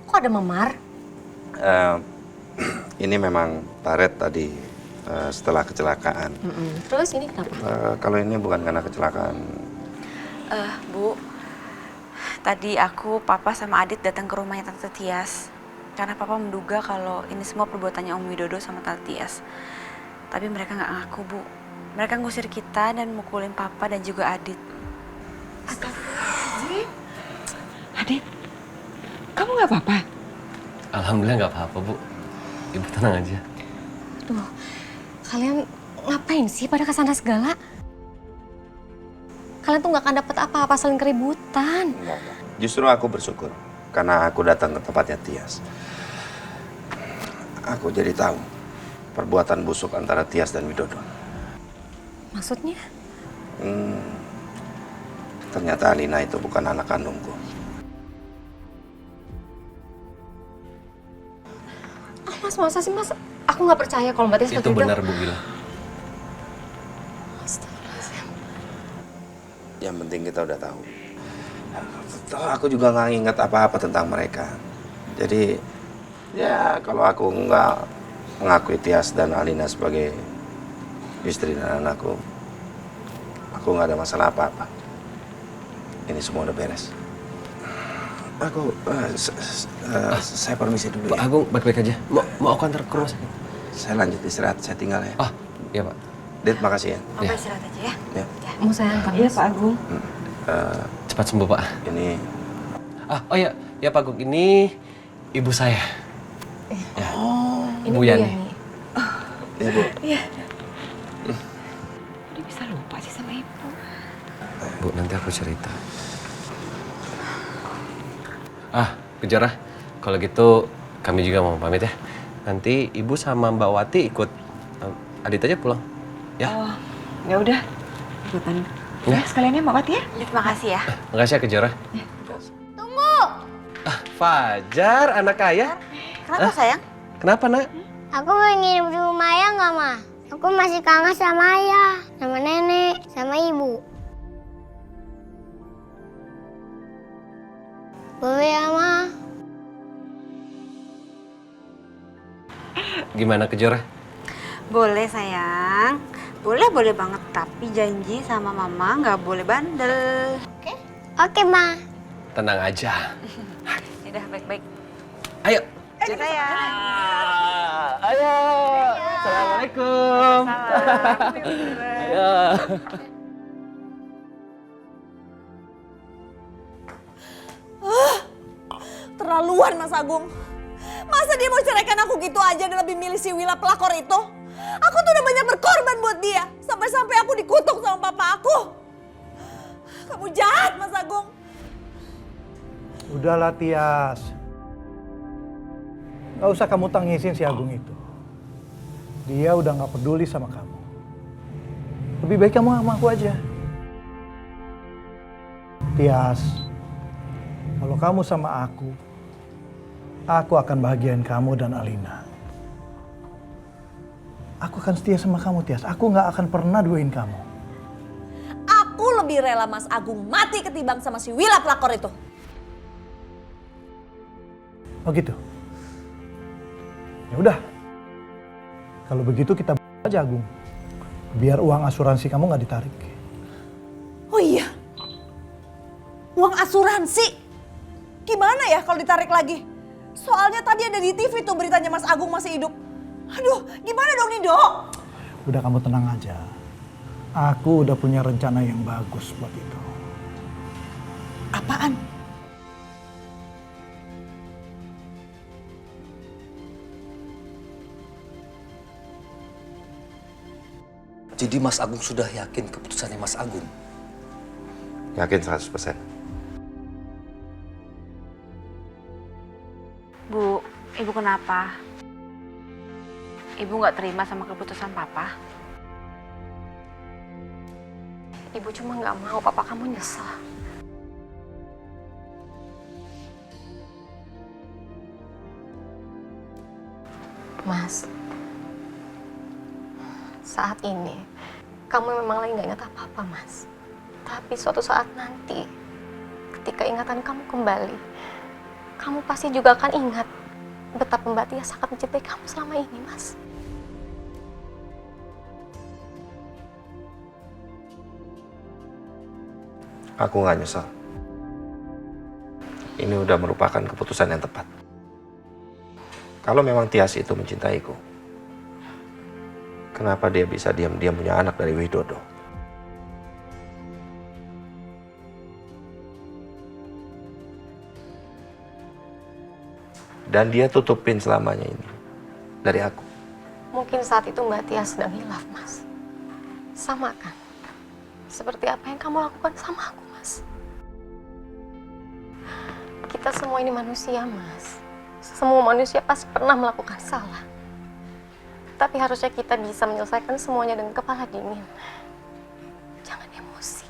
Kok ada memar? Ini memang paret tadi setelah kecelakaan. Terus ini kenapa? Kalau ini bukan karena kecelakaan. Bu, tadi aku, Papa sama Adit datang ke rumahnya Tante Tias. Karena Papa menduga kalau ini semua perbuatannya Om Widodo sama Tante Tias. Tapi mereka nggak ngaku, Bu. Mereka ngusir kita dan mukulin Papa dan juga Adit. Astagfirullahaladzim. Adit, kamu nggak apa-apa? Alhamdulillah nggak apa-apa Bu. Ibu tenang aja. Duh, kalian ngapain sih pada kesana segala? Kalian tuh nggak akan dapet apa-apa, saling keributan. Enggak. Justru aku bersyukur karena aku datang ke tempatnya Tias. Aku jadi tahu perbuatan busuk antara Tias dan Widodo. Maksudnya? Ternyata Alina itu bukan anak kandungku. Mas, masa sih Mas? Aku nggak percaya kalau Mbak Tias Itu benar Bu Bila. Yang penting kita udah tahu. Aku juga nggak ingat apa-apa tentang mereka. Jadi ya kalau aku nggak mengakui Tias dan Alina sebagai istri dan anakku, aku nggak ada masalah apa-apa. Ini semua udah beres. Aku saya permisi dulu. Pak Agung baik-baik aja. Mau aku antar ke rumah sakit? Saya lanjut istirahat. Saya tinggal ya. Oh iya Pak. Dit, makasih ya. Papa istirahat aja ya. Ya. Mau saya antar? Iya Pak Agung. Cepat sembuh Pak. Ini. Oh ya, ya Pak Agung, ini ibu saya. Ya. Oh, ini Bu Yani. Ya Bu. Iya. Udah bisa lupa sih sama ibu. Bu, nanti aku cerita. Kejora, kalau gitu kami juga mau pamit ya. Nanti Ibu sama Mbak Wati ikut Adit aja pulang. Ya. Oh, ya udah. Ikutan. Ya. Sekalian ya Mbak Wati ya. Terima kasih ya. Makasih ya Kejora. Tunggu. Fajar, anak ayah. Kenapa sayang? Kenapa nak? Aku mau nginep di rumah ayah nggak, Ma? Aku masih kangen sama ayah, sama nenek, sama ibu. Boleh ya, Ma? Gimana Kejora? Boleh sayang. Boleh banget. Tapi janji sama mama nggak boleh bandel. Oke, Ma. Tenang aja. Udah baik-baik. Ayo. Sayang. Ayo. Assalamualaikum. Ayo. Terlaluan Mas Agung. Masa dia mau ceraikan aku gitu aja dan lebih milih si Wila pelakor itu? Aku tuh udah banyak berkorban buat dia. Sampai-sampai aku dikutuk sama papa aku. Kamu jahat Mas Agung. Udahlah Tias. Gak usah kamu tangisin si Agung itu. Dia udah gak peduli sama kamu. Lebih baik kamu sama aku aja. Tias, kalau kamu sama aku akan bahagiain kamu dan Alina. Aku akan setia sama kamu, Tias. Aku gak akan pernah duain kamu. Aku lebih rela Mas Agung mati ketimbang sama si Wila pelakor itu. Oh gitu? Ya udah. Kalau begitu kita aja Agung. Biar uang asuransi kamu gak ditarik. Oh iya? Uang asuransi? Gimana ya kalau ditarik lagi? Soalnya tadi ada di TV tuh beritanya Mas Agung masih hidup. Aduh, gimana dong nih, Dok? Udah kamu tenang aja. Aku udah punya rencana yang bagus buat itu. Apaan? Jadi Mas Agung sudah yakin keputusannya Mas Agung? Yakin 100%. Bu, Ibu kenapa? Ibu nggak terima sama keputusan Papa? Ibu cuma nggak mau papa kamu nyesel. Mas, saat ini kamu memang lagi nggak ingat apa-apa, Mas. Tapi suatu saat nanti, ketika ingatan kamu kembali, kamu pasti juga akan ingat betapa Mbak Tia sangat mencintai kamu selama ini, Mas. Aku nggak nyesal. Ini udah merupakan keputusan yang tepat. Kalau memang Tias itu mencintaiku, kenapa dia bisa diam-diam punya anak dari Widodo? Dan dia tutupin selamanya ini dari aku. Mungkin saat itu Mbak Tia sedang hilaf, Mas. Sama kan? Seperti apa yang kamu lakukan sama aku, Mas. Kita semua ini manusia, Mas. Semua manusia pasti pernah melakukan salah. Tapi harusnya kita bisa menyelesaikan semuanya dengan kepala dingin. Jangan emosi.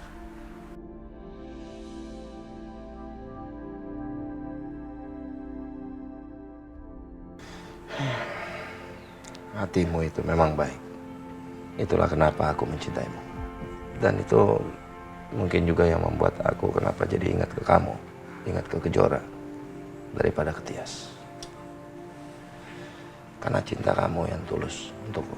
Hatimu itu memang baik. Itulah kenapa aku mencintaimu. Dan itu mungkin juga yang membuat aku kenapa jadi ingat ke kamu, ingat ke Kejora daripada ke Tias. Karena cinta kamu yang tulus untukku.